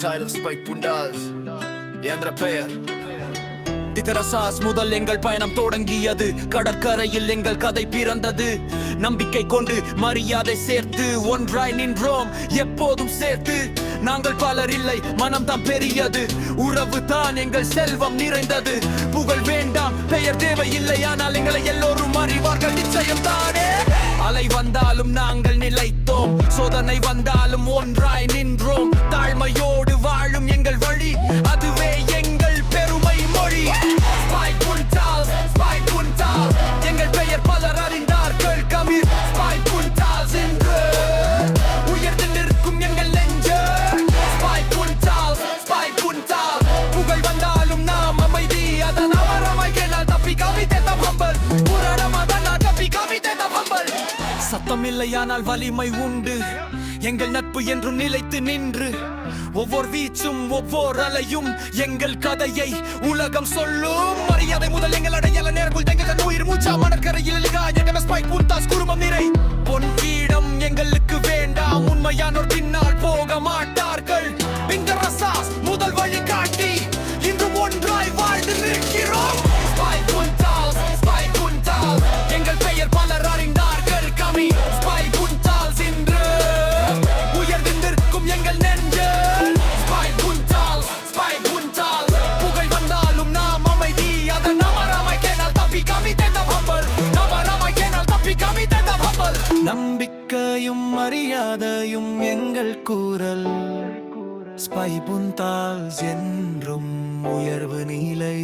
Title Spike Pundas என்ற பெயர் திதரசாஸ் முதல் எங்கள் பயணம் தொடங்கியது. கடற்கரையில் எங்கள் கதை பிறந்தது. நம்பிக்கை கொண்டு மரியாதை சேர்த்து ஒன்றாய் நின்றோம் எப்போதும் சேர்த்து. நாங்கள் பலர் இல்லை, மனம் தான் பெரியது. உறவு தான் எங்கள் செல்வம் நிறைந்தது. புகழ் வேண்டாம், பெயர் தேவையில்லை, ஆனால் எங்களை எல்லோரும் அறிவார்கள் நிச்சயம் தானே. அலை வந்தாலும் நாங்கள் நிலைத்தோம், சோதனை வந்தாலும் ஒன்றாய் நின்றோம். தாழ்மையோடு வாழும் எங்கள் வழி, அதுவே எங்கள் பெருமை மொழி. Spike Puntas, Spike Puntas, எங்கள் பெயர் பலர் அறிந்தார்கள். கமீர் Spike Puntas என்று உயர்ந்து நிற்கும் எங்கள் நெஞ்சு. Spike Puntas, Spike Puntas, புகழ் வந்தாலும் நாம் அமைதி. அதன் அவரமைகளால் தப்பி கவிதை ஹம்பல். புரணமதனால் தப்பி கவிதை ஹம்பல். சத்தம் இல்லையானால் வலிமை உண்டு. எங்கள் நட்பு என்றும் நிலைத்து நின்று ஒவ்வொரு வீச்சும் ஒவ்வொரு அலையும் எங்கள் கதையை உலகம் சொல்லும். மரியாதை முதல் எங்கள் அடையாள நேர்குள் எங்கள் உயிர் மூச்சா. மணற்கரையில் Spike Puntas குடும்பம் நிறை. பொன் கீடம் எங்களுக்கு வேண்டாம், உண்மையானோர் பின்னால் போக மாட்டார்கள். திதரசாஸ் முதல் வழி காட்டி இன்றும் ஒன்றாய் வாழ்ந்து நிற்கிறோம். Spike Puntas, Spike Puntas, எங்கள் பெயர் பலர் அறிந்தார்கள். கமி Spike Puntas என்று உயர்ந்து நிற்கும் எங்கள் நெஞ்சு. Spike Puntas, Spike Puntas, புகழ் வந்தாலும் நாம் அமைதி. அதன் அமரமைக்கேனால் தப்பி கவிதை ஹம்பல். அமரமைக்கேனால் தப்பி கவிதை ஹம்பல். நம்பிக்கையும் மரியாதையும் எங்கள் கூறல். Spike Puntas என்றும் உயர்வு நிலை.